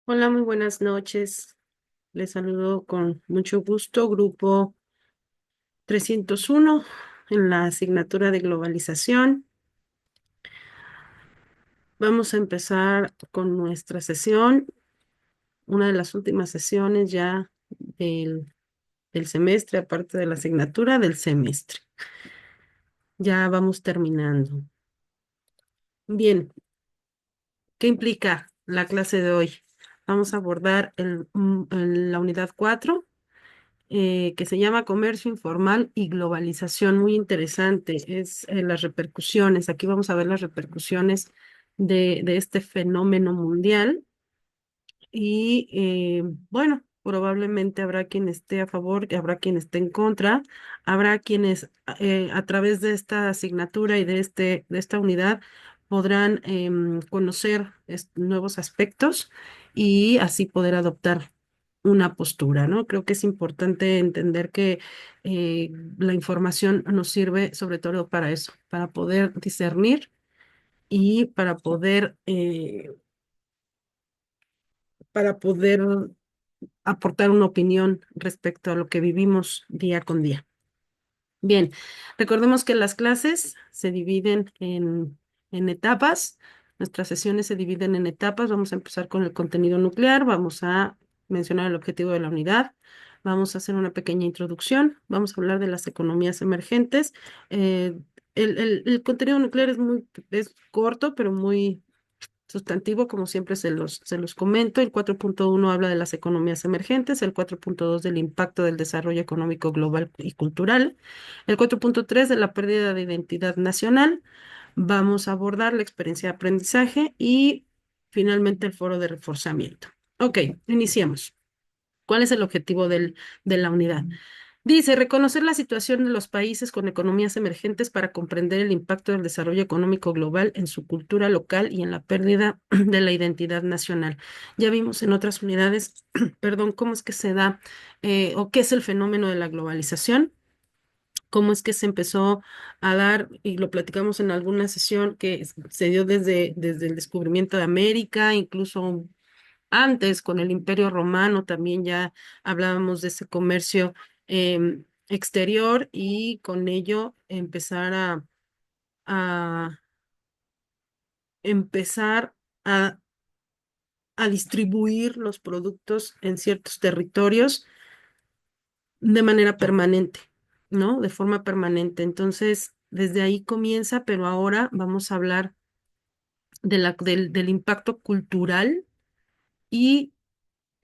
Hola, muy buenas noches. Les saludo con mucho gusto, grupo 301 en la asignatura de globalización. Vamos a empezar con nuestra sesión, una de las últimas sesiones ya del semestre, aparte de la asignatura del semestre. Ya vamos terminando. Bien, ¿qué implica la clase de hoy? Vamos a abordar la unidad 4, que se llama Comercio Informal y Globalización. Muy interesante, es las repercusiones. Aquí vamos a ver las repercusiones de este fenómeno mundial y bueno, probablemente habrá quien esté a favor, que habrá quien esté en contra, habrá quienes a través de esta asignatura y de esta unidad podrán conocer nuevos aspectos y así poder adoptar una postura, ¿no? Creo que es importante entender que eh, la información nos sirve sobre todo para eso, para poder discernir y para poder aportar una opinión respecto a lo que vivimos día con día. Bien, recordemos que las clases se dividen en etapas. Nuestras sesiones se dividen en etapas. Vamos a empezar con el contenido nuclear. Vamos a mencionar el objetivo de la unidad. Vamos a hacer una pequeña introducción. Vamos a hablar de las economías emergentes. Eh, el contenido nuclear es corto, pero muy sustantivo, como siempre se los comento. El 4.1 habla de las economías emergentes, el 4.2 del impacto del desarrollo económico global y cultural, el 4.3 de la pérdida de identidad nacional. Vamos a abordar la experiencia de aprendizaje y finalmente el foro de reforzamiento. Ok, iniciemos. ¿Cuál es el objetivo de la unidad? Dice, reconocer la situación de los países con economías emergentes para comprender el impacto del desarrollo económico global en su cultura local y en la pérdida de la identidad nacional. Ya vimos en otras unidades, perdón, cómo es que se da o qué es el fenómeno de la globalización, cómo es que se empezó a dar, y lo platicamos en alguna sesión, que se dio desde el descubrimiento de América, incluso antes, con el Imperio Romano, también ya hablábamos de ese comercio exterior y con ello a empezar a, a distribuir los productos en ciertos territorios de manera permanente, ¿no? De forma permanente. Entonces, desde ahí comienza, pero ahora vamos a hablar del impacto cultural y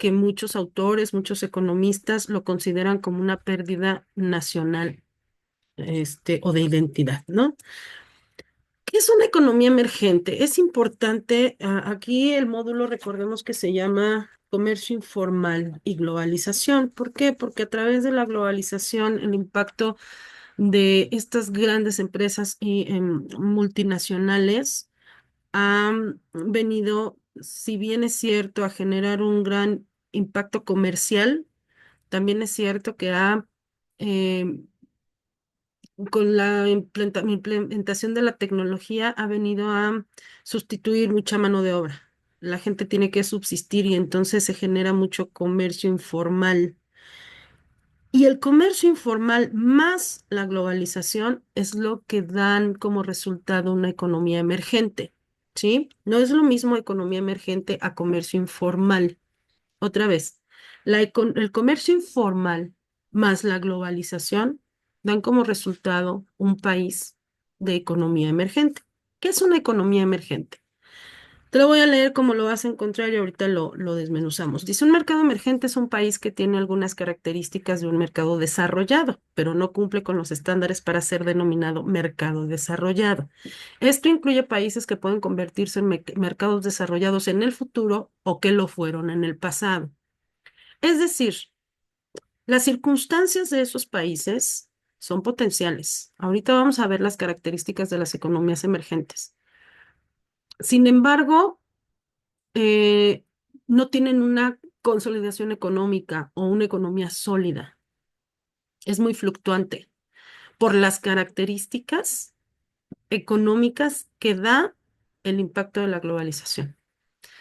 que muchos autores, muchos economistas lo consideran como una pérdida nacional, o de identidad, ¿no? ¿Qué es una economía emergente? Es importante, aquí el módulo, recordemos que se llama Comercio Informal y Globalización. ¿Por qué? Porque a través de la globalización, el impacto de estas grandes empresas y multinacionales han venido, si bien es cierto, a generar un gran impacto comercial, también es cierto que eh, con la implementación de la tecnología ha venido a sustituir mucha mano de obra. La gente tiene que subsistir y entonces se genera mucho comercio informal. Y el comercio informal más la globalización es lo que dan como resultado una economía emergente, ¿sí? No es lo mismo economía emergente a comercio informal. Otra vez, el comercio informal más la globalización dan como resultado un país de economía emergente. ¿Qué es una economía emergente? Te lo voy a leer como lo vas a encontrar y ahorita lo desmenuzamos. Dice, un mercado emergente es un país que tiene algunas características de un mercado desarrollado, pero no cumple con los estándares para ser denominado mercado desarrollado. Esto incluye países que pueden convertirse en mercados desarrollados en el futuro o que lo fueron en el pasado. Es decir, las circunstancias de esos países son potenciales. Ahorita vamos a ver las características de las economías emergentes. Sin embargo, eh, no tienen una consolidación económica o una economía sólida. Es muy fluctuante por las características económicas que da el impacto de la globalización.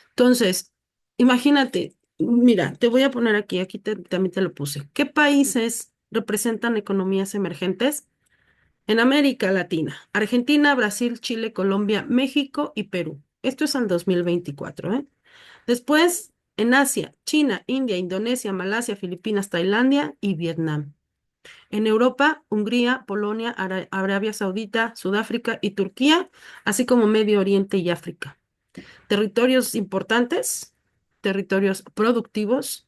Entonces, Imagínate, mira, te voy a poner aquí, también te lo puse. ¿Qué países representan economías emergentes? En América Latina, Argentina, Brasil, Chile, Colombia, México y Perú. Esto es al 2024, ¿eh? Después, en Asia, China, India, Indonesia, Malasia, Filipinas, Tailandia y Vietnam. En Europa, Hungría, Polonia, Arabia Saudita, Sudáfrica y Turquía, así como Medio Oriente y África. Territorios importantes, territorios productivos,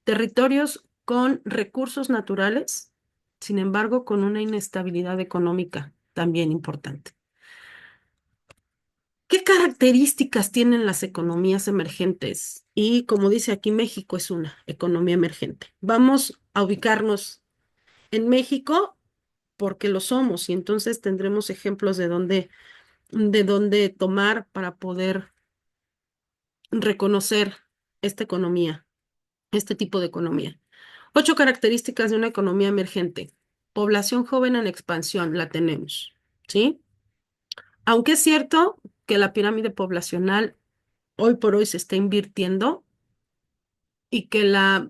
territorios con recursos naturales, sin embargo, con una inestabilidad económica también importante. ¿Qué características tienen las economías emergentes? Y como dice aquí, México es una economía emergente. Vamos a ubicarnos en México porque lo somos y entonces tendremos ejemplos de dónde tomar para poder reconocer esta economía, este tipo de economía. 8 características de una economía emergente. Población joven en expansión, la tenemos, ¿sí? Aunque es cierto que la pirámide poblacional hoy por hoy se está invirtiendo y que la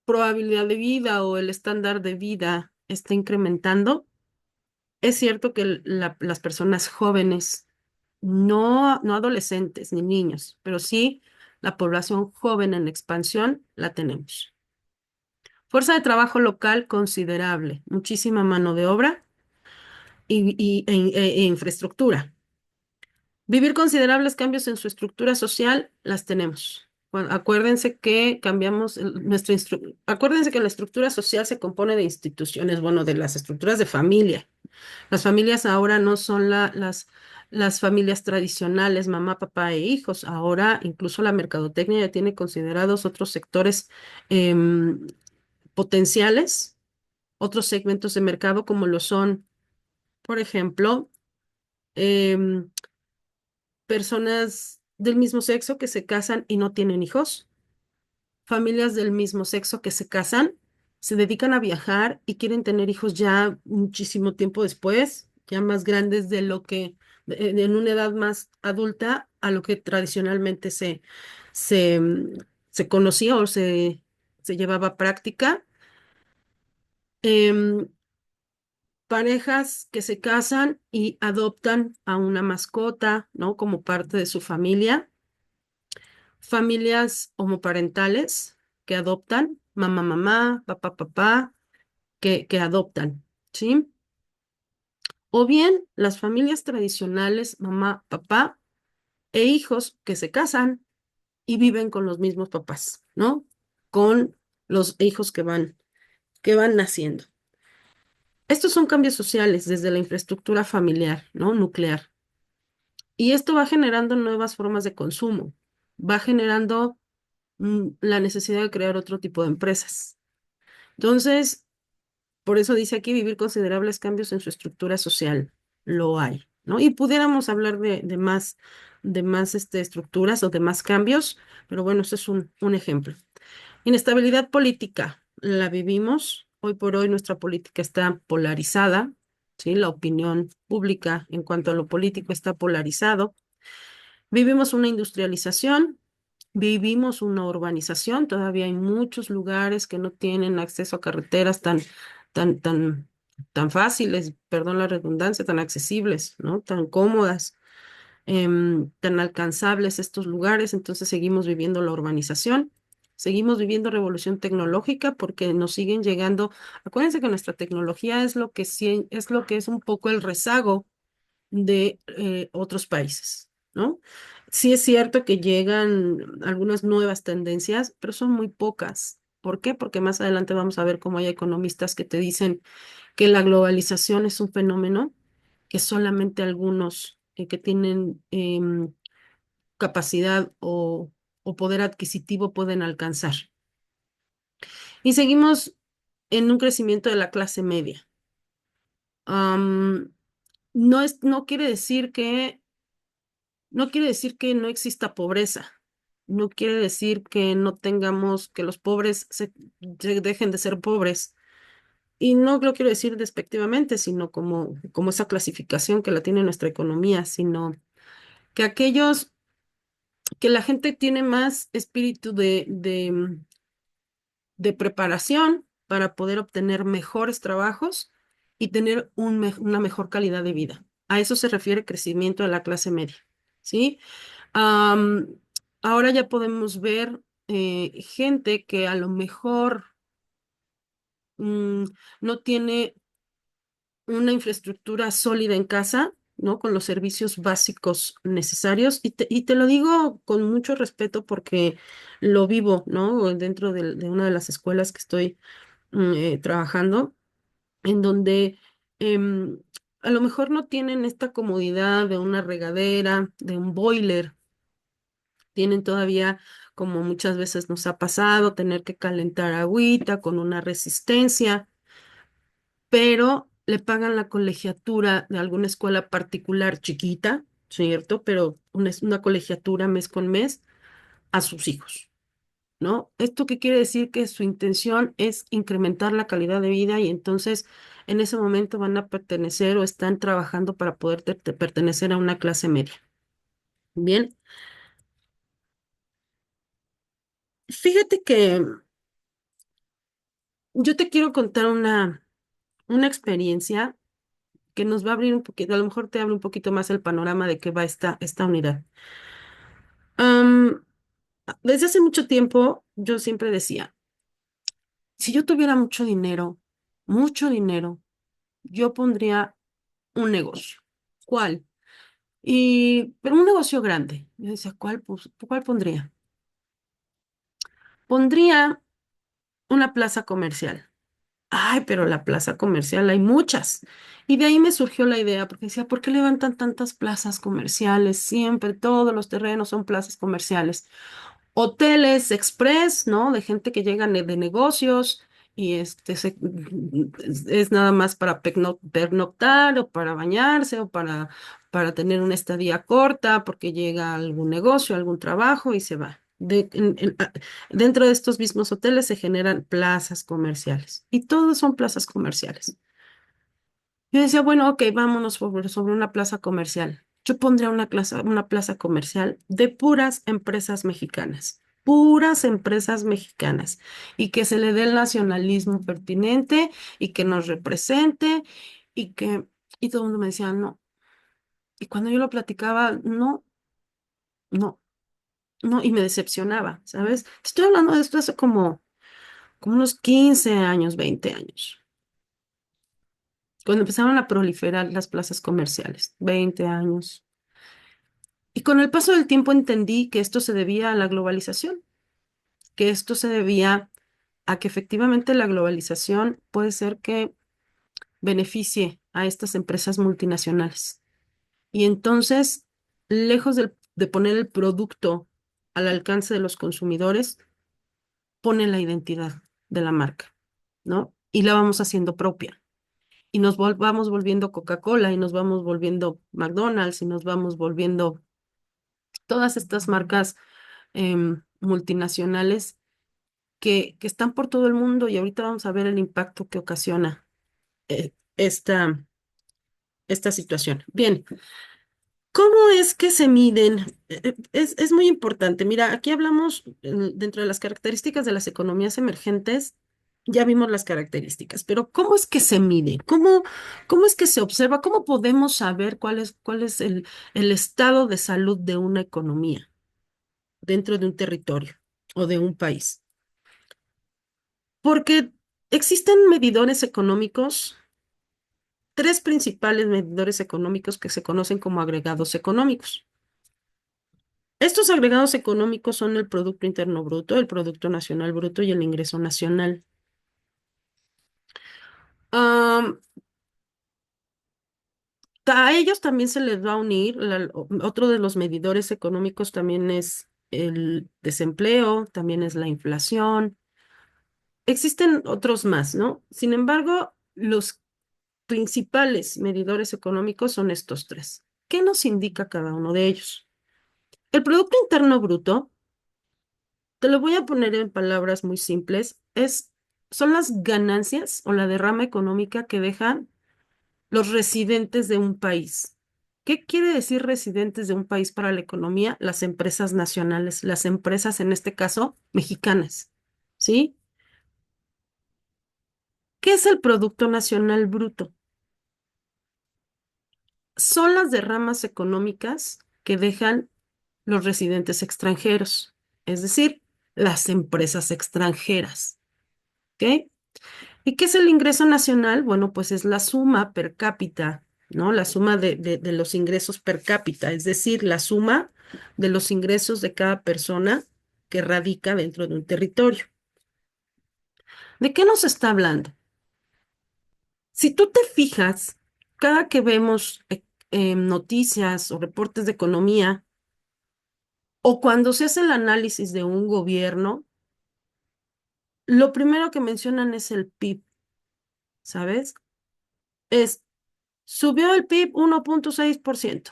probabilidad de vida o el estándar de vida está incrementando, es cierto que las personas jóvenes, no adolescentes ni niños, pero sí la población joven en expansión la tenemos. Fuerza de trabajo local considerable, muchísima mano de obra e infraestructura. Vivir considerables cambios en su estructura social, las tenemos. Bueno, acuérdense que cambiamos acuérdense que la estructura social se compone de instituciones, bueno, de las estructuras de familia. Las familias ahora no son las familias tradicionales, mamá, papá e hijos. Ahora incluso la mercadotecnia ya tiene considerados otros sectores em, potenciales, otros segmentos de mercado como lo son, por ejemplo, em, personas del mismo sexo que se casan y no tienen hijos, familias del mismo sexo que se casan, se dedican a viajar y quieren tener hijos ya muchísimo tiempo después, ya más grandes de lo que, en una edad más adulta a lo que tradicionalmente se conocía o se llevaba a práctica. Em, Parejas que se casan y adoptan a una mascota, ¿no? Como parte de su familia. Familias homoparentales que adoptan, mamá, mamá, papá, papá, que adoptan, ¿sí? O bien las familias tradicionales, mamá, papá e hijos que se casan y viven con los mismos papás, ¿no? Con los hijos que van naciendo. Estos son cambios sociales desde la infraestructura familiar, ¿no? Nuclear. Y esto va generando nuevas formas de consumo, va generando la necesidad de crear otro tipo de empresas. Entonces, por eso dice aquí vivir considerables cambios en su estructura social. Lo hay, ¿no? Y pudiéramos hablar de más estructuras o de más cambios, pero bueno, este es un ejemplo. Inestabilidad política, la vivimos. Hoy por hoy nuestra política está polarizada, ¿sí? La opinión pública en cuanto a lo político está polarizado. Vivimos una industrialización, vivimos una urbanización, todavía hay muchos lugares que no tienen acceso a carreteras tan, tan, tan fáciles, perdón la redundancia, tan accesibles, ¿no? Tan cómodas, tan alcanzables estos lugares, entonces seguimos viviendo la urbanización. Seguimos viviendo revolución tecnológica porque nos siguen llegando. Acuérdense que nuestra tecnología es lo que sí, es lo que es un poco el rezago de otros países, ¿no? Sí es cierto que llegan algunas nuevas tendencias, pero son muy pocas. ¿Por qué? Porque más adelante vamos a ver cómo hay economistas que te dicen que la globalización es un fenómeno que solamente algunos que tienen capacidad o poder adquisitivo pueden alcanzar. Y seguimos en un crecimiento de la clase media. Am, no quiere decir que no exista pobreza. No quiere decir que no tengamos, que los pobres se dejen de ser pobres. Y no lo quiero decir despectivamente, sino como esa clasificación que la tiene nuestra economía, sino que aquellos que la gente tiene más espíritu de preparación para poder obtener mejores trabajos y tener una mejor calidad de vida. A eso se refiere crecimiento de la clase media, ¿sí? Am, Ahora ya podemos ver gente que a lo mejor mm, no tiene una infraestructura sólida en casa, ¿no? Con los servicios básicos necesarios. Y te lo digo con mucho respeto porque lo vivo, ¿no? Dentro de una de las escuelas que estoy trabajando, en donde em, a lo mejor no tienen esta comodidad de una regadera, de un boiler. Tienen todavía, como muchas veces nos ha pasado, tener que calentar agüita con una resistencia, pero le pagan la colegiatura de alguna escuela particular chiquita, ¿cierto? Pero una colegiatura mes con mes a sus hijos, ¿no? ¿Esto qué quiere decir? Que su intención es incrementar la calidad de vida y entonces en ese momento van a pertenecer o están trabajando para poder pertenecer a una clase media. Bien, fíjate que yo te quiero contar una experiencia que nos va a abrir un poquito, a lo mejor te abre un poquito más el panorama de qué va esta unidad. Am, Desde hace mucho tiempo yo siempre decía, si yo tuviera mucho dinero, yo pondría un negocio. ¿Cuál? Pero un negocio grande. Yo decía, ¿cuál, cuál pondría? Pondría una plaza comercial. Ay, pero la plaza comercial hay muchas. Y de ahí me surgió la idea, porque decía, ¿por qué levantan tantas plazas comerciales? Siempre todos los terrenos son plazas comerciales. Hoteles express, ¿no? De gente que llega de negocios y es nada más para pernoctar o para bañarse o para tener una estadía corta porque llega a algún negocio, algún trabajo y se va. Dentro de estos mismos hoteles se generan plazas comerciales y todos son plazas comerciales. Yo decía, bueno, ok, vámonos sobre una plaza comercial. Yo pondría una plaza comercial de puras empresas mexicanas, y que se le dé el nacionalismo pertinente y que nos represente y que, y todo el mundo me decía, no. Y cuando yo lo platicaba, no, no, no, y me decepcionaba, ¿sabes? Estoy hablando de esto hace como unos 15 años, 20 años, cuando empezaron a proliferar las plazas comerciales, 20 años. Y con el paso del tiempo entendí que esto se debía a la globalización, que esto se debía a que efectivamente la globalización puede ser que beneficie a estas empresas multinacionales. Y entonces, lejos de poner el producto al alcance de los consumidores, pone la identidad de la marca, ¿no? Y la vamos haciendo propia. Y vamos volviendo Coca-Cola y nos vamos volviendo McDonald's y nos vamos volviendo todas estas marcas multinacionales que están por todo el mundo y ahorita vamos a ver el impacto que ocasiona eh, esta, esta situación. Bien, ¿cómo es que se miden? Es muy importante. Mira, aquí hablamos dentro de las características de las economías emergentes, ya vimos las características, pero ¿cómo es que se mide? ¿Cómo es que se observa? ¿Cómo podemos saber cuál es el estado de salud de una economía dentro de un territorio o de un país? Porque existen medidores económicos, tres principales medidores económicos que se conocen como agregados económicos. Estos agregados económicos son el Producto Interno Bruto, el Producto Nacional Bruto y el ingreso nacional. Am, a ellos también se les va a unir, otro de los medidores económicos también es el desempleo, también es la inflación. Existen otros más, ¿no? Sin embargo, los principales medidores económicos son estos tres. ¿Qué nos indica cada uno de ellos? El Producto Interno Bruto, te lo voy a poner en palabras muy simples, son las ganancias o la derrama económica que dejan los residentes de un país. ¿Qué quiere decir residentes de un país para la economía? Las empresas nacionales, las empresas en este caso mexicanas, ¿sí? ¿Qué es el Producto Nacional Bruto? Son las derramas económicas que dejan los residentes extranjeros, es decir, las empresas extranjeras, ¿ok? ¿Y qué es el ingreso nacional? Bueno, pues es la suma per cápita, ¿no? La suma de los ingresos per cápita, es decir, la suma de los ingresos de cada persona que radica dentro de un territorio. ¿De qué nos está hablando? Si tú te fijas, cada que vemos noticias o reportes de economía, o cuando se hace el análisis de un gobierno, lo primero que mencionan es el PIB, ¿sabes? Es, subió el PIB 1,6%.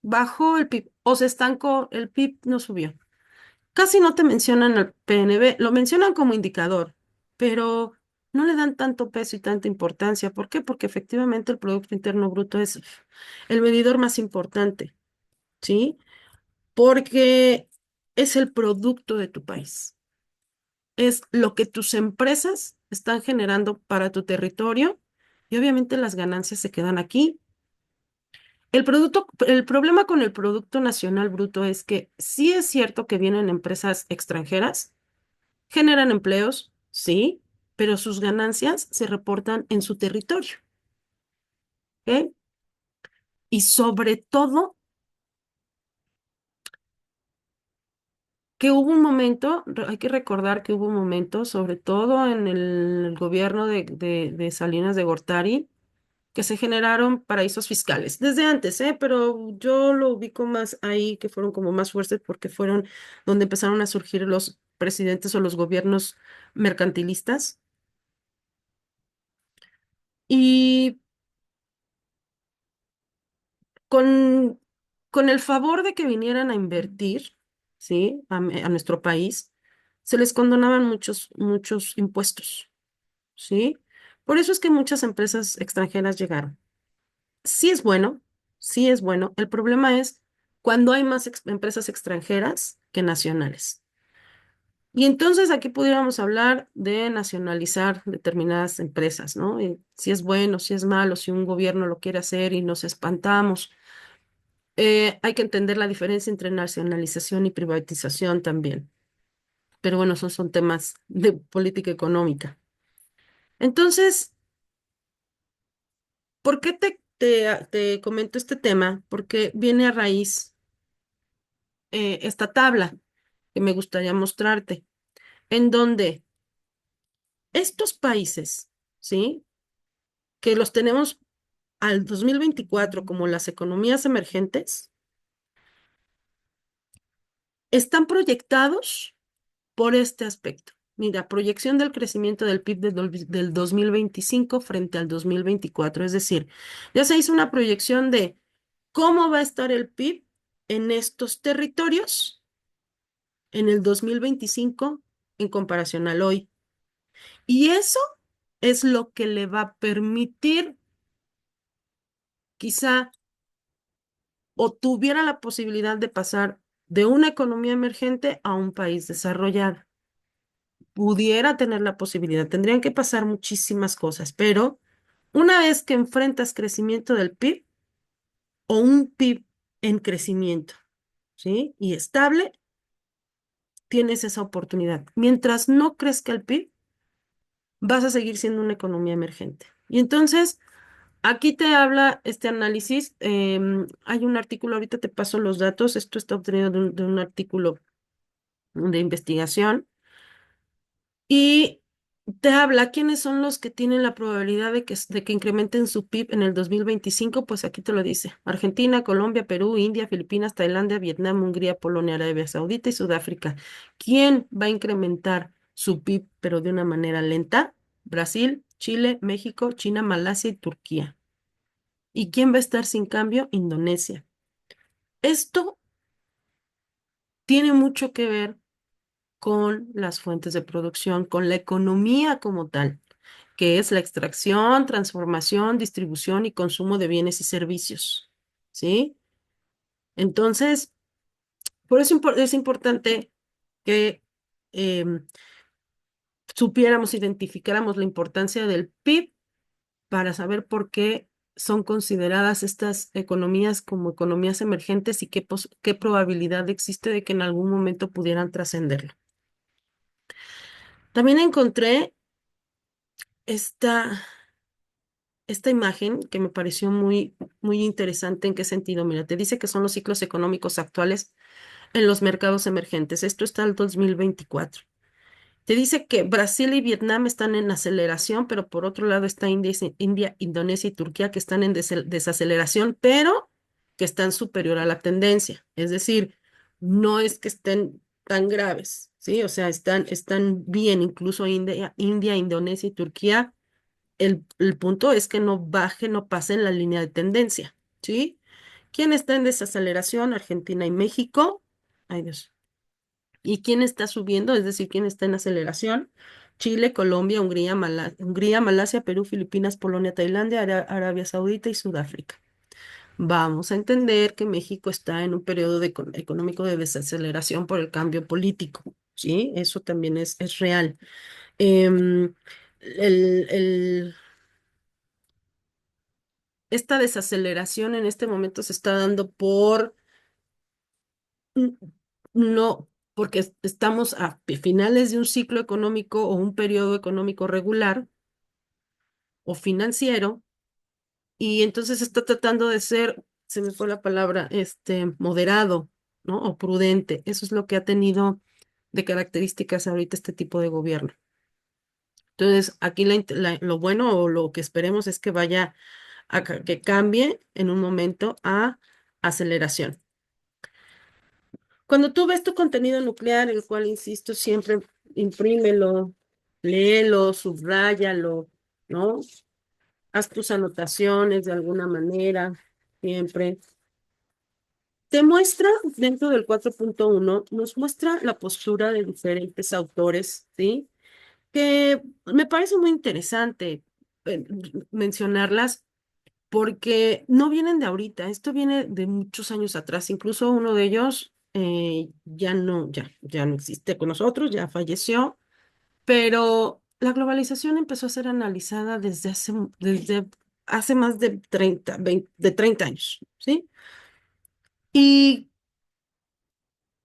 Bajó el PIB o se estancó, el PIB no subió. Casi no te mencionan el PNB, lo mencionan como indicador, pero no le dan tanto peso y tanta importancia. ¿Por qué? Porque efectivamente el Producto Interno Bruto es el medidor más importante, ¿sí? Porque es el producto de tu país. Es lo que tus empresas están generando para tu territorio y obviamente las ganancias se quedan aquí. El problema con el Producto Nacional Bruto es que sí es cierto que vienen empresas extranjeras, generan empleos, sí, pero sus ganancias se reportan en su territorio, ¿ok? Y sobre todo que hubo un momento, hay que recordar que hubo un momento, sobre todo en el gobierno de Salinas de Gortari, que se generaron paraísos fiscales. Desde antes, ¿eh? Pero yo lo ubico más ahí, que fueron como más fuertes porque fueron donde empezaron a surgir los presidentes o los gobiernos mercantilistas. Y con, con el favor de que vinieran a invertir, ¿sí? A nuestro país, se les condonaban muchos impuestos, ¿sí? Por eso es que muchas empresas extranjeras llegaron. Sí es bueno, sí es bueno. El problema es cuando hay más empresas extranjeras que nacionales. Y entonces aquí pudiéramos hablar de nacionalizar determinadas empresas, ¿no? Y si es bueno, si es malo, si un gobierno lo quiere hacer y nos espantamos. Hay que entender la diferencia entre nacionalización y privatización también. Pero bueno, esos son temas de política económica. Entonces, ¿por qué te comento este tema? Porque viene a raíz esta tabla que me gustaría mostrarte, en donde estos países, ¿sí? Que los tenemos al 2024 como las economías emergentes, están proyectados por este aspecto. Mira, proyección del crecimiento del PIB del 2025 frente al 2024. Es decir, ya se hizo una proyección de cómo va a estar el PIB en estos territorios en el 2025 en comparación al hoy. Y eso es lo que le va a permitir, quizá, o tuviera la posibilidad de pasar de una economía emergente a un país desarrollado. Pudiera tener la posibilidad, tendrían que pasar muchísimas cosas, pero una vez que enfrentas crecimiento del PIB o un PIB en crecimiento, ¿sí? Y estable, tienes esa oportunidad. Mientras no crezca el PIB, vas a seguir siendo una economía emergente. Y entonces, aquí te habla este análisis. Hay un artículo, ahorita te paso los datos. Esto está obtenido de un artículo de investigación. Y te habla quiénes son los que tienen la probabilidad de que incrementen su PIB en el 2025. Pues aquí te lo dice. Argentina, Colombia, Perú, India, Filipinas, Tailandia, Vietnam, Hungría, Polonia, Arabia Saudita y Sudáfrica. ¿Quién va a incrementar su PIB, pero de una manera lenta? Brasil, Chile, México, China, Malasia y Turquía. ¿Y quién va a estar sin cambio? Indonesia. Esto tiene mucho que ver con las fuentes de producción, con la economía como tal, que es la extracción, transformación, distribución y consumo de bienes y servicios. ¿sí? Entonces, por eso es importante que em, supiéramos, identificáramos la importancia del PIB para saber por qué son consideradas estas economías como economías emergentes y qué probabilidad existe de que en algún momento pudieran trascenderlo. También encontré esta, esta imagen que me pareció muy interesante. ¿En qué sentido? Mira, te dice que son los ciclos económicos actuales en los mercados emergentes. Esto está al 2024. Te dice que Brasil y Vietnam están en aceleración, pero por otro lado está India, Indonesia y Turquía que están en desaceleración, pero que están superior a la tendencia. Es decir, no es que estén tan graves, ¿sí? O sea, están bien, incluso India, Indonesia y Turquía. El punto es que no baje, no pase en la línea de tendencia, ¿sí? ¿Quién está en desaceleración? Argentina y México. Ay, Dios. ¿Y quién está subiendo? Es decir, ¿quién está en aceleración? Chile, Colombia, Hungría, Malasia, Perú, Filipinas, Polonia, Tailandia, Arabia Saudita y Sudáfrica. Vamos a entender que México está en un periodo económico de desaceleración por el cambio político, ¿sí? Eso también es real. Em, el, el- esta desaceleración en este momento se está dando por Mm, no, porque estamos a finales de un ciclo económico o un periodo económico regular o financiero, y entonces está tratando de ser, se me fue la palabra, moderado, ¿no? O prudente. Eso es lo que ha tenido de características ahorita este tipo de gobierno. Entonces, aquí lo bueno o lo que esperemos es que vaya que cambie en un momento a aceleración. Cuando tú ves tu contenido nuclear, el cual, insisto, siempre imprímelo, léelo, subráyalo, ¿no? Haz tus anotaciones de alguna manera, siempre. Te muestra, dentro del 4.1, nos muestra la postura de diferentes autores, ¿sí? Que me parece muy interesante eh, mencionarlas porque no vienen de ahorita, esto viene de muchos años atrás, incluso uno de ellos ya no existe con nosotros, ya falleció, pero la globalización empezó a ser analizada desde hace más de 30 años, ¿sí? Y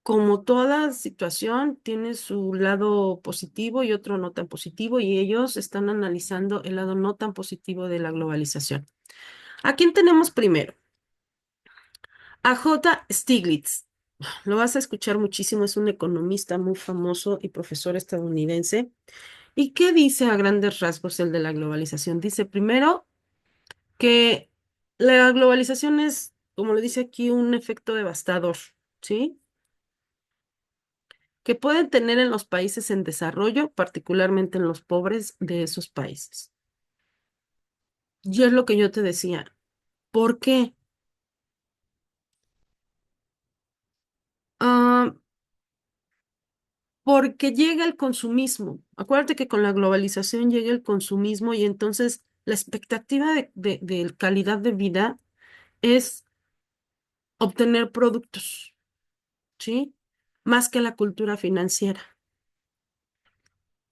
como toda situación tiene su lado positivo y otro no tan positivo, y ellos están analizando el lado no tan positivo de la globalización. ¿A quién tenemos primero? A J. Stiglitz. Lo vas a escuchar muchísimo, es un economista muy famoso y profesor estadounidense. ¿Y qué dice a grandes rasgos el de la globalización? Dice primero que la globalización es, como lo dice aquí, un efecto devastador, ¿sí? Que pueden tener en los países en desarrollo, particularmente en los pobres de esos países. Y es lo que yo te decía. ¿Por qué? Ah, porque llega el consumismo. Acuérdate que con la globalización llega el consumismo y entonces la expectativa de calidad de vida es obtener productos, ¿sí? Más que la cultura financiera,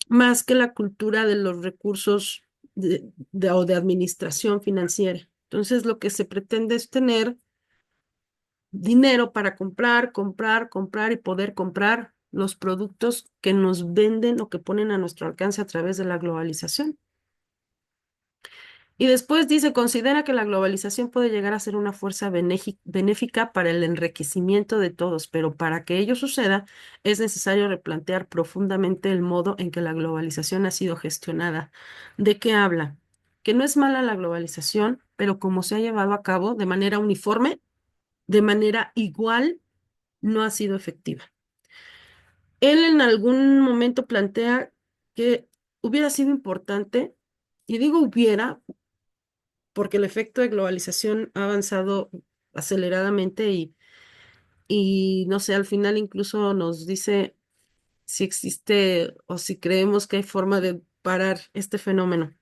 más que la cultura de los recursos o de administración financiera. Entonces lo que se pretende es tener dinero para comprar y poder comprar los productos que nos venden o que ponen a nuestro alcance a través de la globalización. Y después dice, considera que la globalización puede llegar a ser una fuerza benéfica para el enriquecimiento de todos, pero para que ello suceda es necesario replantear profundamente el modo en que la globalización ha sido gestionada. ¿De qué habla? Que no es mala la globalización, pero como se ha llevado a cabo de manera uniforme, de manera igual, no ha sido efectiva. Él en algún momento plantea que hubiera sido importante, y digo hubiera, porque el efecto de globalización ha avanzado aceleradamente y no sé, al final incluso nos dice si existe o si creemos que hay forma de parar este fenómeno.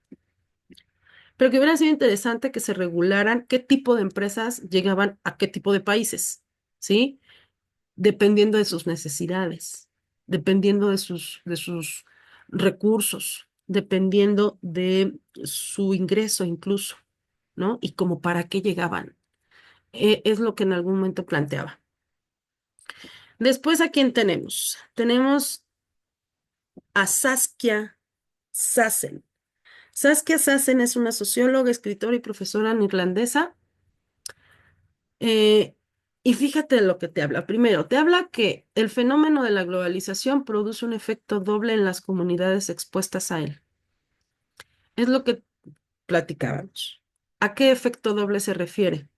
pero que hubiera sido interesante que se regularan qué tipo de empresas llegaban a qué tipo de países, ¿sí? Dependiendo de sus necesidades, dependiendo de sus recursos, dependiendo de su ingreso incluso, ¿no? Y como para qué llegaban. Es lo que en algún momento planteaba. Después, ¿a quién tenemos? Tenemos a Saskia Sassen. Saskia Sassen es una socióloga, escritora y profesora neerlandesa. eh, y fíjate de lo que te habla. Primero, te habla que el fenómeno de la globalización produce un efecto doble en las comunidades expuestas a él. Es lo que platicábamos. ¿A qué efecto doble se refiere?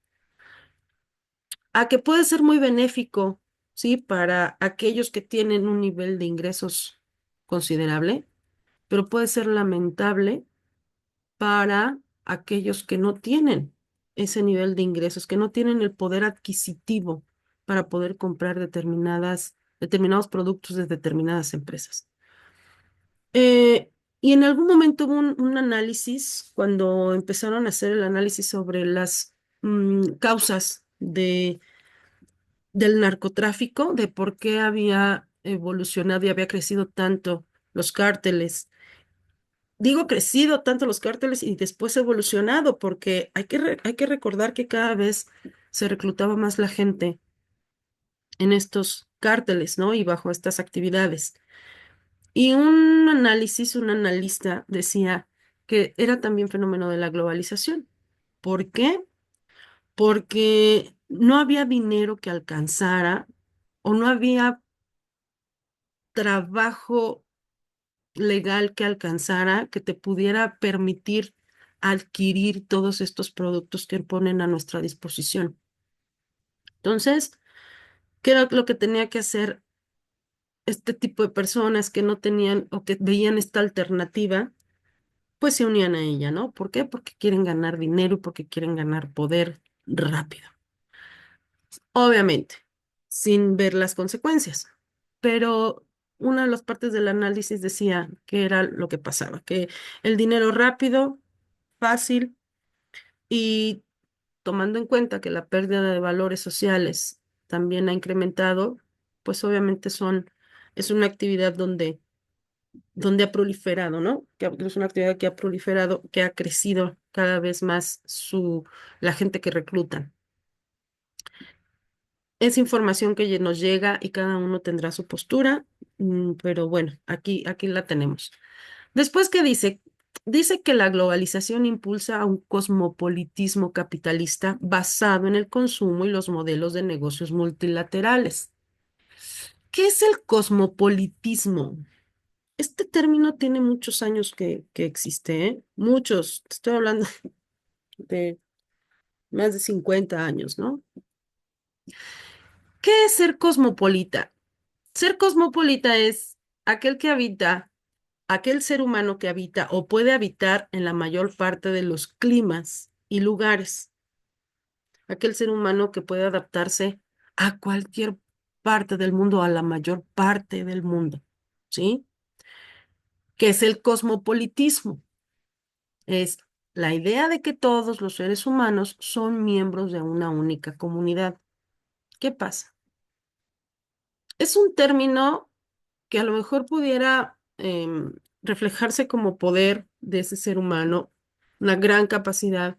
A que puede ser muy benéfico, ¿sí? Para aquellos que tienen un nivel de ingresos considerable, pero puede ser lamentable para aquellos que no tienen ese nivel de ingresos, que no tienen el poder adquisitivo para poder comprar determinados productos de determinadas empresas. Eh, y en algún momento hubo un análisis, cuando empezaron a hacer el análisis sobre las causas del narcotráfico, de por qué había evolucionado y había crecido tanto los cárteles. Digo crecido tanto los cárteles y después evolucionado, porque hay que recordar que cada vez se reclutaba más la gente en estos cárteles, ¿no? Y bajo estas actividades. Y un análisis, un analista decía que era también fenómeno de la globalización. ¿Por qué? Porque no había dinero que alcanzara o no había trabajo legal que alcanzara que te pudiera permitir adquirir todos estos productos que ponen a nuestra disposición. Entonces, ¿qué era lo que tenía que hacer este tipo de personas que no tenían o que veían esta alternativa? Pues se unían a ella, ¿no? ¿Por qué? Porque quieren ganar dinero, porque quieren ganar poder rápido. Obviamente, sin ver las consecuencias. Pero una de las partes del análisis decía que era lo que pasaba, que el dinero rápido, fácil y tomando en cuenta que la pérdida de valores sociales también ha incrementado, pues obviamente es una actividad donde ha proliferado, ¿no? Es una actividad que ha proliferado, que ha crecido cada vez más la gente que reclutan. Es información que nos llega y cada uno tendrá su postura, pero bueno, aquí la tenemos. Después, ¿qué dice? Dice que la globalización impulsa a un cosmopolitismo capitalista basado en el consumo y los modelos de negocios multilaterales. ¿Qué es el cosmopolitismo? Este término tiene muchos años que existe, ¿eh? Muchos, te estoy hablando de más de 50 años, ¿no? ¿Qué es ser cosmopolita? Ser cosmopolita es aquel que habita, aquel ser humano que habita o puede habitar en la mayor parte de los climas y lugares, aquel ser humano que puede adaptarse a cualquier parte del mundo, a la mayor parte del mundo, ¿sí? ¿Qué es el cosmopolitismo? Es la idea de que todos los seres humanos son miembros de una única comunidad. ¿Qué pasa? Es un término que a lo mejor pudiera reflejarse como poder de ese ser humano, una gran capacidad,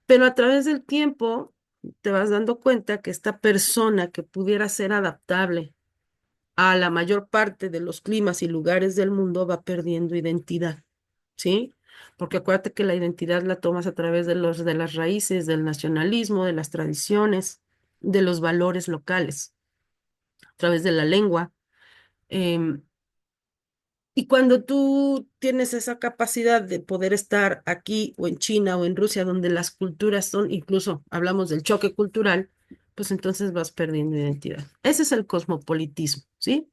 pero a través del tiempo te vas dando cuenta que esta persona que pudiera ser adaptable a la mayor parte de los climas y lugares del mundo va perdiendo identidad, ¿sí? Porque acuérdate que la identidad la tomas a través de las raíces, del nacionalismo, de las tradiciones, de los valores locales, a través de la lengua. em, Y cuando tú tienes esa capacidad de poder estar aquí o en China o en Rusia, donde las culturas son, incluso hablamos del choque cultural, pues entonces vas perdiendo identidad. Ese es el cosmopolitismo, ¿sí?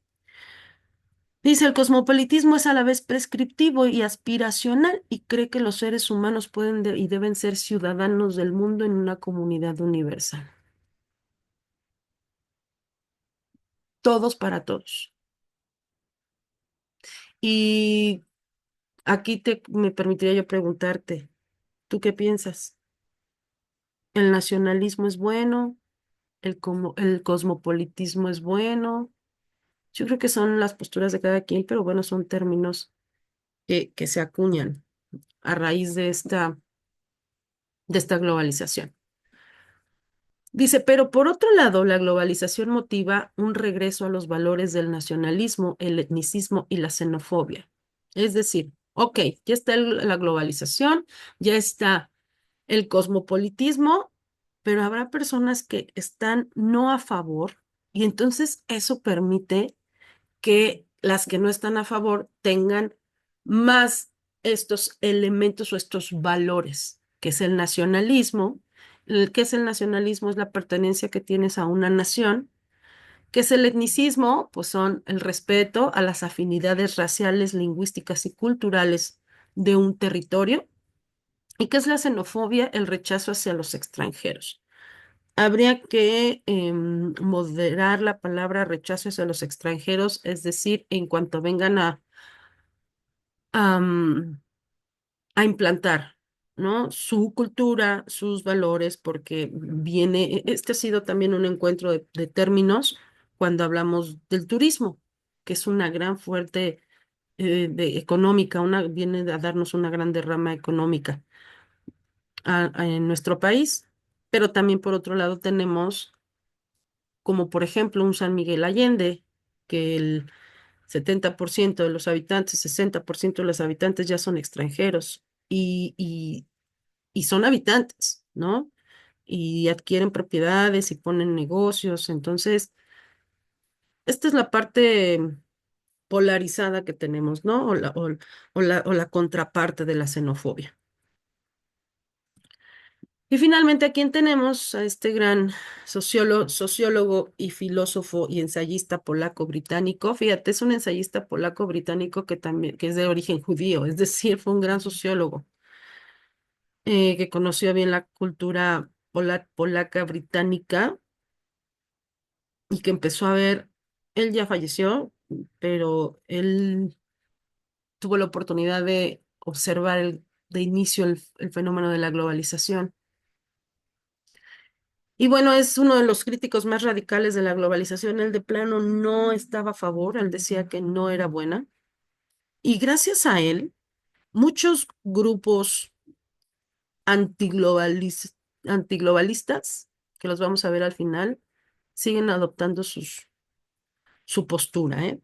Dice, el cosmopolitismo es a la vez prescriptivo y aspiracional y cree que los seres humanos pueden y deben ser ciudadanos del mundo en una comunidad universal. Todos para todos. Y aquí me permitiría yo preguntarte. ¿Tú qué piensas? ¿El nacionalismo es bueno? ¿El cosmopolitismo es bueno? Yo creo que son las posturas de cada quien, pero bueno, son términos que se acuñan a raíz de esta globalización. Dice, pero por otro lado, la globalización motiva un regreso a los valores del nacionalismo, el etnicismo y la xenofobia. Es decir, ok, ya está la globalización, ya está el cosmopolitismo, pero habrá personas que están no a favor y entonces eso permite que las que no están a favor tengan más estos elementos o estos valores, que es el nacionalismo. ¿Qué es el nacionalismo? Es la pertenencia que tienes a una nación. ¿Qué es el etnicismo? Pues son el respeto a las afinidades raciales, lingüísticas y culturales de un territorio. ¿Y qué es la xenofobia? El rechazo hacia los extranjeros. Habría que moderar la palabra rechazo hacia los extranjeros, es decir, en cuanto vengan a, mm, a implantar, ¿no? Su cultura, sus valores, porque este ha sido también un encuentro de términos cuando hablamos del turismo, que es una gran fuerte económica, viene a darnos una gran derrama económica en nuestro país, pero también por otro lado tenemos como por ejemplo un San Miguel Allende, que el 70% de los habitantes, 60% de los habitantes ya son extranjeros y son habitantes, ¿no? Y adquieren propiedades y ponen negocios. Entonces, esta es la parte polarizada que tenemos, ¿no? O la contraparte de la xenofobia. Y finalmente, ¿a quién tenemos? A este gran sociólogo y filósofo y ensayista polaco-británico. Fíjate, es un ensayista polaco-británico que es de origen judío, es decir, fue un gran sociólogo que conoció bien la cultura polaca británica y que empezó a ver, él ya falleció, pero él tuvo la oportunidad de observar de inicio el fenómeno de la globalización. Y bueno, es uno de los críticos más radicales de la globalización. Él de plano no estaba a favor, él decía que no era buena. Y gracias a él, muchos grupos antiglobalis- antiglobalistas, que los vamos a ver al final, siguen adoptando su postura, ¿eh?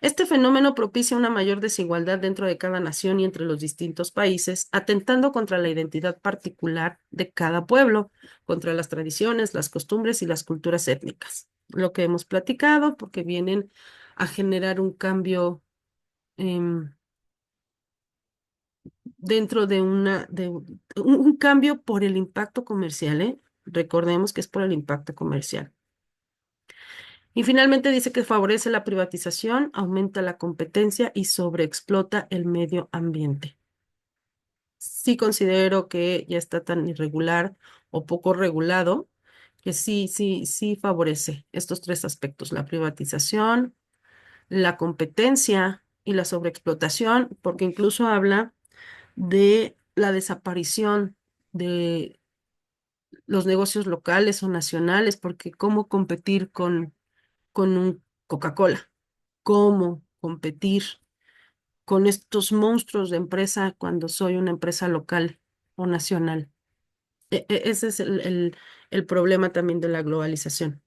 Este fenómeno propicia una mayor desigualdad dentro de cada nación y entre los distintos países, atentando contra la identidad particular de cada pueblo, contra las tradiciones, las costumbres y las culturas étnicas. Lo que hemos platicado, porque vienen a generar un cambio em, dentro de un cambio por el impacto comercial, ¿eh? Recordemos que es por el impacto comercial. Y finalmente dice que favorece la privatización, aumenta la competencia y sobreexplota el medio ambiente. Sí considero que ya está tan irregular o poco regulado que sí favorece estos tres aspectos, la privatización, la competencia y la sobreexplotación, porque incluso habla de la desaparición de los negocios locales o nacionales, porque cómo competir con un Coca-Cola, cómo competir con estos monstruos de empresa cuando soy una empresa local o nacional. Ese es el problema también de la globalización.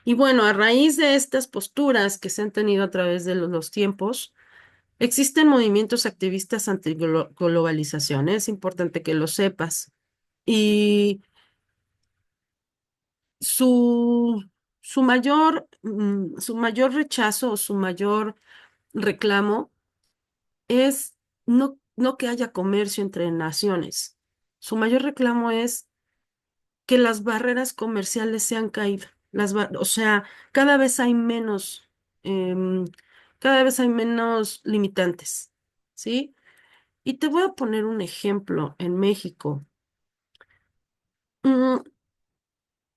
Y bueno, a raíz de estas posturas que se han tenido a través de los tiempos, existen movimientos activistas anti-globalización. Es importante que lo sepas. Y su, su mayor rechazo o su mayor reclamo es no que haya comercio entre naciones. Su mayor reclamo es que las barreras comerciales se han caído. O sea, cada vez hay menos, em, cada vez hay menos limitantes, ¿sí? Y te voy a poner un ejemplo en México. Mm,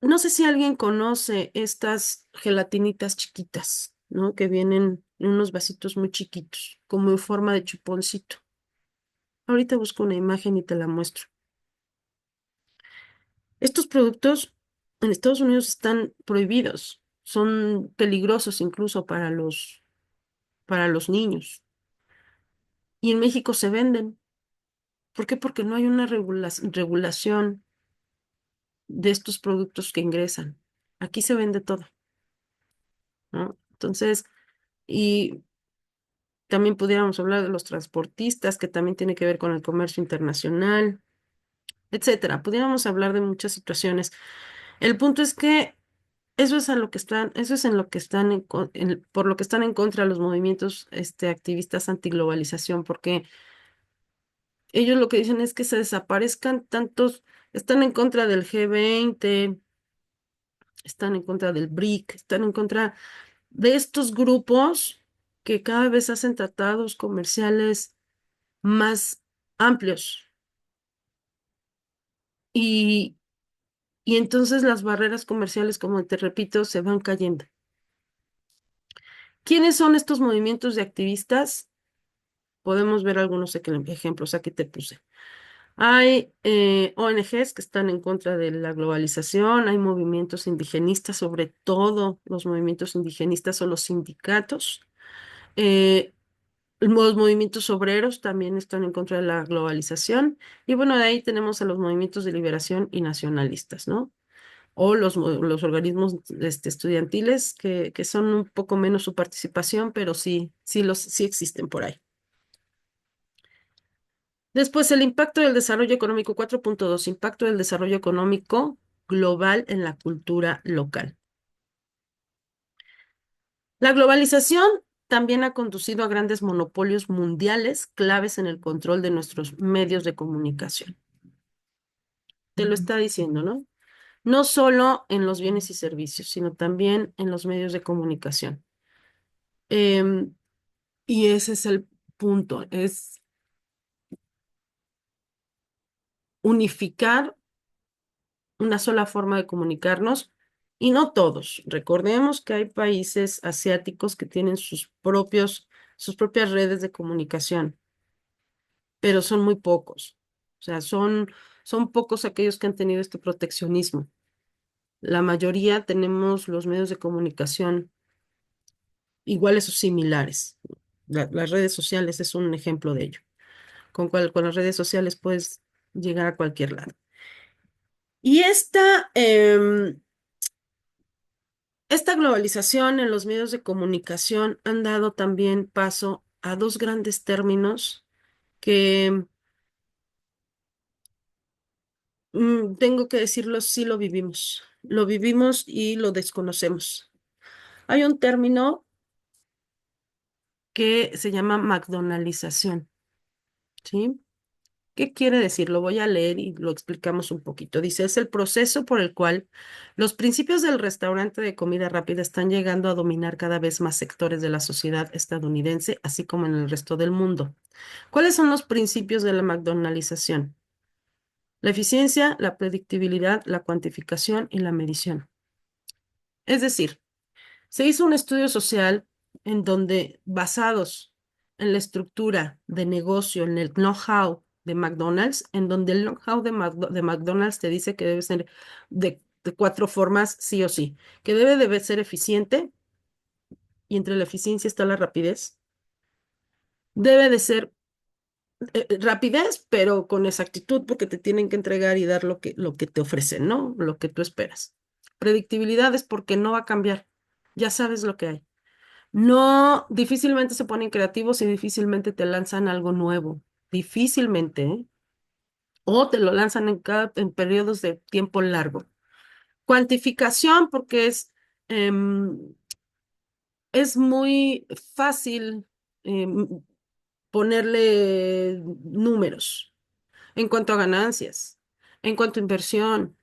no sé si alguien conoce estas gelatinitas chiquitas, ¿no? Que vienen en unos vasitos muy chiquitos, como en forma de chuponcito. Ahorita busco una imagen y te la muestro. Estos productos en Estados Unidos están prohibidos, son peligrosos incluso para los niños. Y en México se venden. ¿Por qué? Porque no hay una regulación de estos productos que ingresan. Aquí se vende todo, ¿no? Entonces, y también pudiéramos hablar de los transportistas, que también tiene que ver con el comercio internacional, etcétera. Pudiéramos hablar de muchas situaciones. El punto es que eso es a lo que están, eso es en lo que están por lo que están en contra los movimientos activistas antiglobalización, porque ellos lo que dicen es que se desaparezcan tantos, están en contra del G20, están en contra del BRIC, están en contra de estos grupos que cada vez hacen tratados comerciales más amplios. Y, y entonces las barreras comerciales, como te repito, se van cayendo. ¿Quiénes son estos movimientos de activistas? Podemos ver algunos ejemplos, aquí te puse. Hay ONGs que están en contra de la globalización, hay movimientos indigenistas, sobre todo los movimientos indigenistas o los sindicatos. Eh, los movimientos obreros también están en contra de la globalización. Y bueno, de ahí tenemos a los movimientos de liberación y nacionalistas, ¿no? O los organismos estudiantiles que son un poco menos su participación, pero sí existen por ahí. Después, el impacto del desarrollo económico 4.2, impacto del desarrollo económico global en la cultura local. La globalización también ha conducido a grandes monopolios mundiales claves en el control de nuestros medios de comunicación. Te lo está diciendo, ¿no? No solo en los bienes y servicios, sino también en los medios de comunicación. Em, y ese es el punto, es unificar una sola forma de comunicarnos y no todos. Recordemos que hay países asiáticos que tienen sus propias redes de comunicación, pero son muy pocos. O sea, son pocos aquellos que han tenido este proteccionismo. La mayoría tenemos los medios de comunicación iguales o similares. Las redes sociales es un ejemplo de ello. Con las redes sociales puedes llegar a cualquier lado. Y esta globalización en los medios de comunicación han dado también paso a dos grandes términos que tengo que decirlo, sí lo vivimos y lo desconocemos. Hay un término que se llama McDonaldización, ¿sí? ¿Qué quiere decir? Lo voy a leer y lo explicamos un poquito. Dice, es el proceso por el cual los principios del restaurante de comida rápida están llegando a dominar cada vez más sectores de la sociedad estadounidense, así como en el resto del mundo. ¿Cuáles son los principios de la McDonaldización? La eficiencia, la predictibilidad, la cuantificación y la medición. Es decir, se hizo un estudio social en donde, basados en la estructura de negocio, en el know-how de McDonald's, en donde el know-how de McDonald's te dice que debe ser de cuatro formas, sí o sí, que debe ser eficiente, y entre la eficiencia está la rapidez. Debe de ser rapidez, pero con exactitud, porque te tienen que entregar y dar lo que te ofrecen, ¿no? Lo que tú esperas. Predictibilidad es porque no va a cambiar. Ya sabes lo que hay. No, difícilmente se ponen creativos y difícilmente te lanzan algo nuevo. Difícilmente, ¿eh? O te lo lanzan en periodos de tiempo largo. Cuantificación, porque es muy fácil em, ponerle números en cuanto a ganancias, en cuanto a inversión,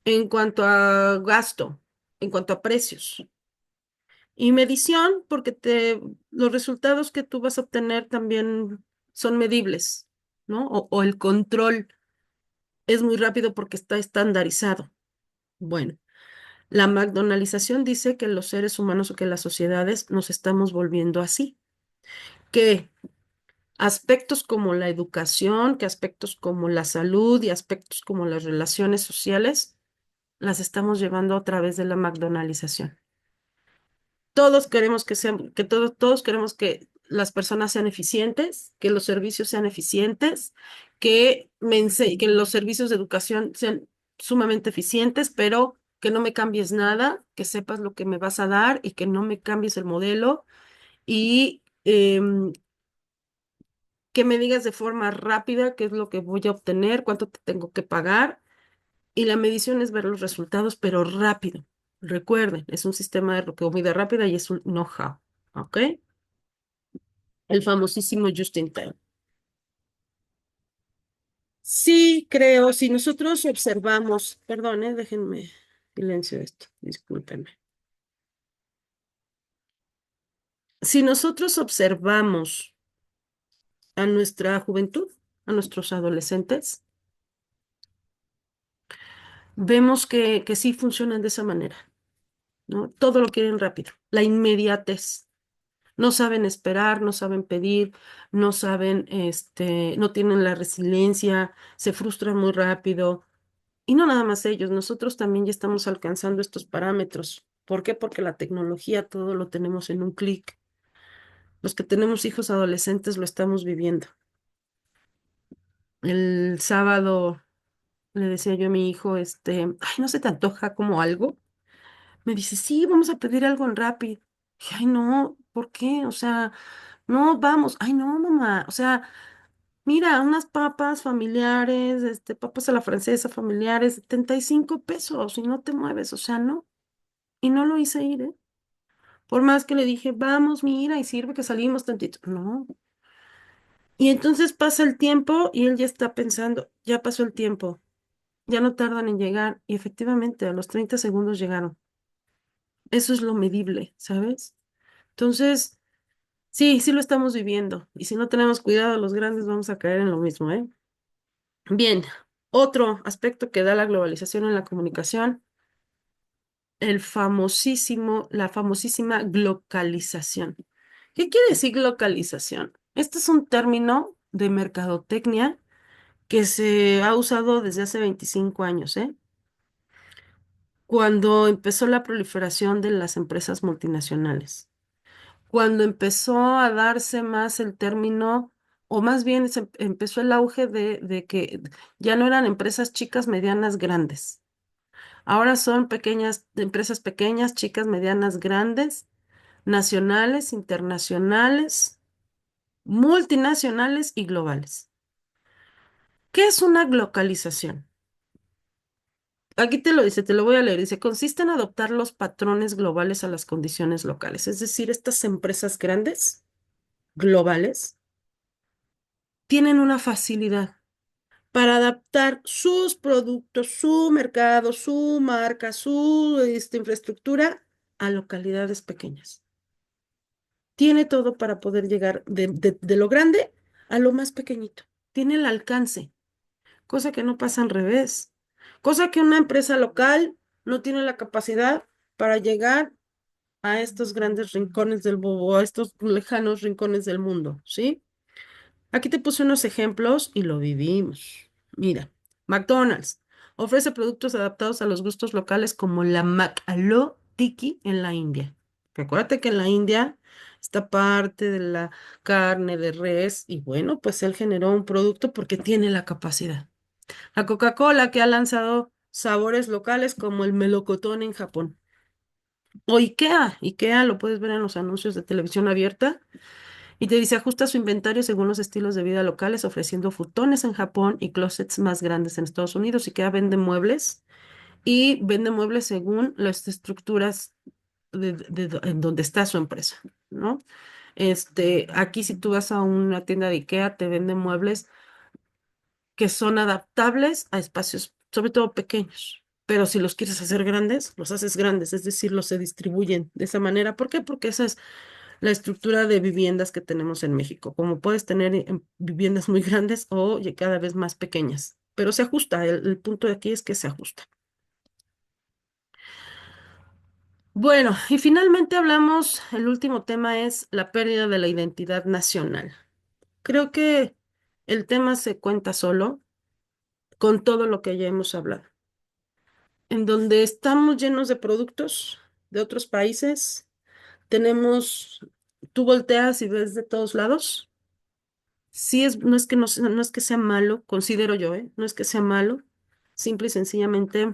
en cuanto a gasto, en cuanto a precios. Y medición, porque los resultados que tú vas a obtener también son medibles, ¿no? O el control es muy rápido porque está estandarizado. Bueno, la McDonaldización dice que los seres humanos o que las sociedades nos estamos volviendo así, que aspectos como la educación, que aspectos como la salud y aspectos como las relaciones sociales, las estamos llevando a través de la McDonaldización. Todos queremos que sean, que todos queremos que las personas sean eficientes, que los servicios sean eficientes, que los servicios de educación sean sumamente eficientes, pero que no me cambies nada, que sepas lo que me vas a dar y que no me cambies el modelo y que me digas de forma rápida qué es lo que voy a obtener, cuánto te tengo que pagar. Y la medición es ver los resultados, pero rápido. Recuerden, es un sistema de comida rápida y es un know-how. ¿Ok? El famosísimo Just in Time. Sí, creo, si nosotros observamos, perdón, déjenme silencio esto, discúlpenme. Si nosotros observamos a nuestra juventud, a nuestros adolescentes, vemos que sí funcionan de esa manera, ¿no? Todo lo quieren rápido, la inmediatez. No saben esperar, no saben pedir, no saben, no tienen la resiliencia, se frustran muy rápido. Y no nada más ellos, nosotros también ya estamos alcanzando estos parámetros. ¿Por qué? Porque la tecnología todo lo tenemos en un clic. Los que tenemos hijos adolescentes lo estamos viviendo. El sábado le decía yo a mi hijo, ay, ¿no se te antoja como algo? Me dice, sí, vamos a pedir algo en Rappi. Dije, ay, no, ¿por qué? O sea, no, vamos. Ay, no, mamá. O sea, mira, unas papas familiares, papas a la francesa familiares, 75 pesos y no te mueves. O sea, no. Y no lo hice ir, ¿eh? Por más que le dije, vamos, mira, y sirve que salimos tantito. No. Y entonces pasa el tiempo y él ya está pensando, ya pasó el tiempo, ya no tardan en llegar. Y efectivamente, a los 30 segundos llegaron. Eso es lo medible, ¿sabes? Entonces, sí, sí lo estamos viviendo. Y si no tenemos cuidado, los grandes vamos a caer en lo mismo, ¿eh? Bien, otro aspecto que da la globalización en la comunicación, la famosísima glocalización. ¿Qué quiere decir glocalización? Este es un término de mercadotecnia que se ha usado desde hace 25 años, ¿eh? Cuando empezó la proliferación de las empresas multinacionales, cuando empezó a darse más el término, o más bien empezó el auge de que ya no eran empresas chicas, medianas, grandes. Ahora son pequeñas, empresas pequeñas, chicas, medianas, grandes, nacionales, internacionales, multinacionales y globales. ¿Qué es una globalización? Aquí te lo dice, te lo voy a leer. Dice, consiste en adoptar los patrones globales a las condiciones locales. Es decir, estas empresas grandes, globales, tienen una facilidad para adaptar sus productos, su mercado, su marca, su infraestructura a localidades pequeñas. Tiene todo para poder llegar de lo grande a lo más pequeñito. Tiene el alcance, cosa que no pasa al revés. Cosa que una empresa local no tiene la capacidad para llegar a estos grandes rincones del bobo, a estos lejanos rincones del mundo, ¿sí? Aquí te puse unos ejemplos y lo vivimos. Mira, McDonald's ofrece productos adaptados a los gustos locales como la McAloo Tikki en la India. Recuérdate que en la India está parte de la carne de res y bueno, pues él generó un producto porque tiene la capacidad. La Coca-Cola que ha lanzado sabores locales como el melocotón en Japón. O IKEA, IKEA lo puedes ver en los anuncios de televisión abierta y te dice, ajusta su inventario según los estilos de vida locales, ofreciendo futones en Japón y closets más grandes en Estados Unidos. IKEA vende muebles y vende muebles según las estructuras en donde está su empresa, ¿no? Aquí si tú vas a una tienda de IKEA, te venden muebles que son adaptables a espacios, sobre todo pequeños. Pero si los quieres hacer grandes, los haces grandes, es decir, los se distribuyen de esa manera. ¿Por qué? Porque esa es la estructura de viviendas que tenemos en México. Como puedes tener viviendas muy grandes o cada vez más pequeñas, pero se ajusta. El punto de aquí es que se ajusta. Bueno, y finalmente hablamos, el último tema es la pérdida de la identidad nacional. Creo que el tema se cuenta solo con todo lo que ya hemos hablado, en donde estamos llenos de productos de otros países, tenemos, tú volteas y ves de todos lados. Sí es, no es que no es que sea malo, considero yo, ¿eh? No es que sea malo, simple y sencillamente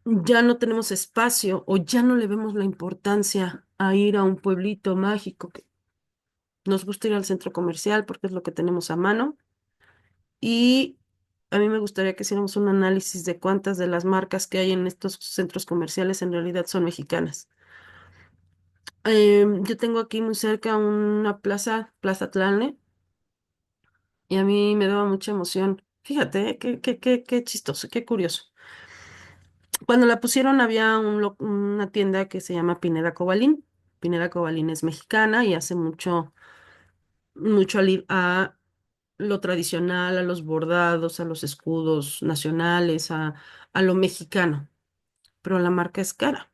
ya no tenemos espacio o ya no le vemos la importancia a ir a un pueblito mágico que nos gusta ir al centro comercial porque es lo que tenemos a mano. Y a mí me gustaría que hiciéramos un análisis de cuántas de las marcas que hay en estos centros comerciales en realidad son mexicanas. Yo tengo aquí muy cerca una plaza, Plaza Tlalne, y a mí me daba mucha emoción. Fíjate, qué chistoso, qué curioso. Cuando la pusieron había una tienda que se llama Pineda Cobalín. Pineda Cobalín es mexicana y hace mucho a lo tradicional, a los bordados, a los escudos nacionales, a lo mexicano. Pero la marca es cara,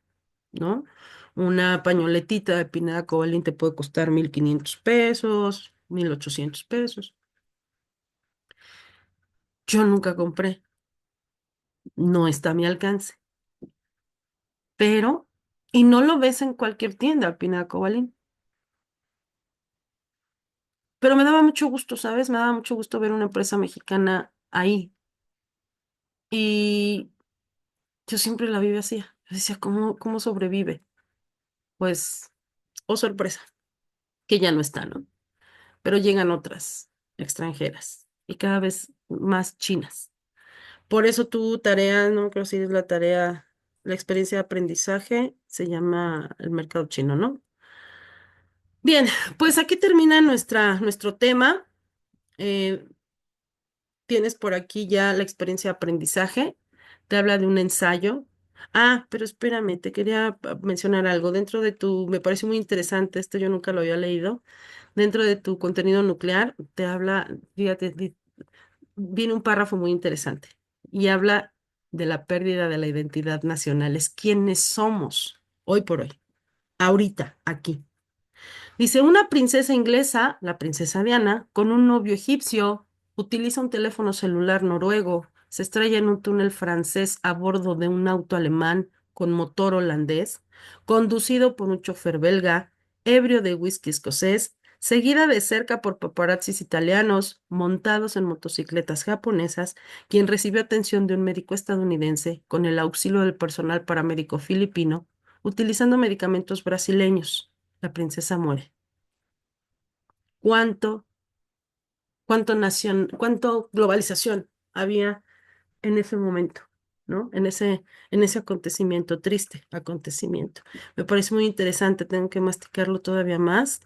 ¿no? Una pañoletita de Pineda Cobalín te puede costar 1,500 pesos, 1,800 pesos. Yo nunca compré, no está a mi alcance, pero, y no lo ves en cualquier tienda, Pineda Cobalín. Pero me daba mucho gusto, ¿sabes? Me daba mucho gusto ver una empresa mexicana ahí. Y yo siempre la vi así. Yo decía, ¿cómo sobrevive? Pues, oh sorpresa, que ya no está, ¿no? Pero llegan otras extranjeras y cada vez más chinas. Por eso tu tarea, no creo si es la tarea, la experiencia de aprendizaje, se llama el mercado chino, ¿no? Bien, pues aquí termina nuestro tema. Eh, Tienes por aquí ya la experiencia de aprendizaje. Te habla de un ensayo. Ah, pero espérame, te quería mencionar algo. Dentro de me parece muy interesante, esto yo nunca lo había leído. Dentro de tu contenido nuclear, te habla, fíjate, viene un párrafo muy interesante y habla de la pérdida de la identidad nacional. Es quiénes somos hoy por hoy, ahorita, aquí. Dice, una princesa inglesa, la princesa Diana, con un novio egipcio, utiliza un teléfono celular noruego, se estrella en un túnel francés a bordo de un auto alemán con motor holandés, conducido por un chofer belga, ebrio de whisky escocés, seguida de cerca por paparazzis italianos, montados en motocicletas japonesas, quien recibió atención de un médico estadounidense con el auxilio del personal paramédico filipino, utilizando medicamentos brasileños. La princesa muere. ¿Cuánto, cuánto globalización había en ese momento, ¿no? En ese acontecimiento, triste acontecimiento? Me parece muy interesante, tengo que masticarlo todavía más.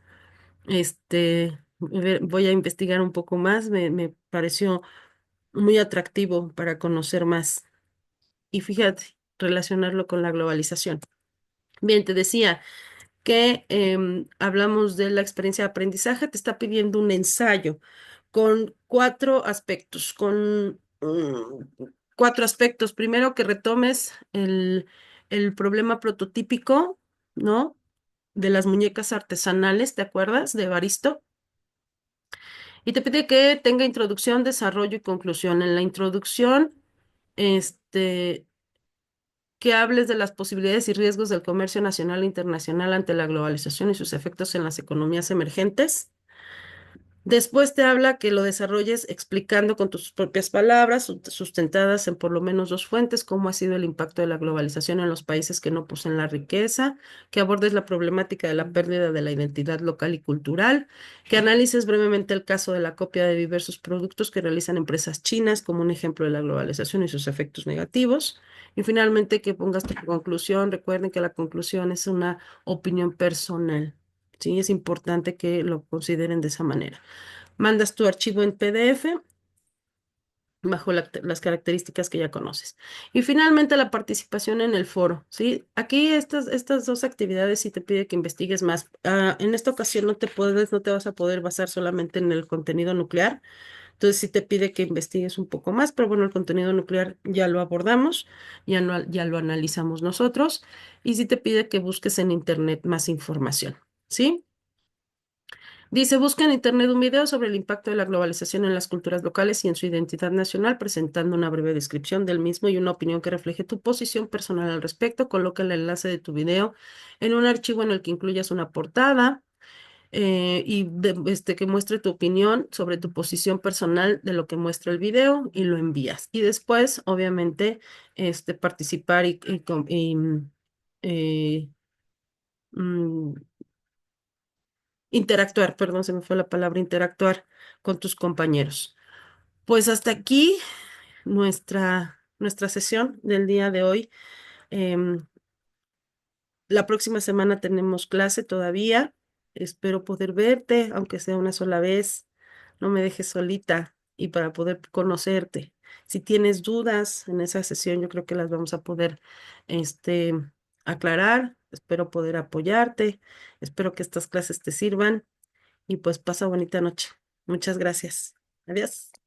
Voy a investigar un poco más, me pareció muy atractivo para conocer más. Y fíjate, relacionarlo con la globalización. Bien, te decía que hablamos de la experiencia de aprendizaje, te está pidiendo un ensayo con cuatro aspectos. Primero, que retomes el problema prototípico, ¿no? De las muñecas artesanales, ¿te acuerdas? De Evaristo. Y te pide que tenga introducción, desarrollo y conclusión. En la introducción, este, que hables de las posibilidades y riesgos del comercio nacional e internacional ante la globalización y sus efectos en las economías emergentes. Después te habla que lo desarrolles explicando con tus propias palabras, sustentadas en por lo menos dos fuentes, cómo ha sido el impacto de la globalización en los países que no poseen la riqueza, que abordes la problemática de la pérdida de la identidad local y cultural, que analices brevemente el caso de la copia de diversos productos que realizan empresas chinas como un ejemplo de la globalización y sus efectos negativos. Y finalmente que pongas tu conclusión. Recuerden que la conclusión es una opinión personal. Sí, es importante que lo consideren de esa manera. Mandas tu archivo en PDF bajo las características que ya conoces. Y finalmente la participación en el foro, ¿sí? Aquí estas dos actividades sí te pide que investigues más. En esta ocasión no te vas a poder basar solamente en el contenido nuclear. Entonces sí te pide que investigues un poco más, pero bueno, el contenido nuclear ya lo abordamos, ya lo analizamos nosotros. Y sí te pide que busques en internet más información, ¿sí? Dice, busca en internet un video sobre el impacto de la globalización en las culturas locales y en su identidad nacional, presentando una breve descripción del mismo y una opinión que refleje tu posición personal al respecto. Coloca el enlace de tu video en un archivo en el que incluyas una portada que muestre tu opinión sobre tu posición personal de lo que muestra el video y lo envías. Y después, obviamente, participar eh, mm, interactuar, perdón, se me fue la palabra interactuar con tus compañeros. Pues hasta aquí nuestra sesión del día de hoy. Em, la próxima semana tenemos clase todavía. Espero poder verte, aunque sea una sola vez. No me dejes solita y para poder conocerte. Si tienes dudas en esa sesión, yo creo que las vamos a poder, este, aclarar. Espero poder apoyarte. Espero que estas clases te sirvan y pues pasa bonita noche. Muchas gracias. Adiós.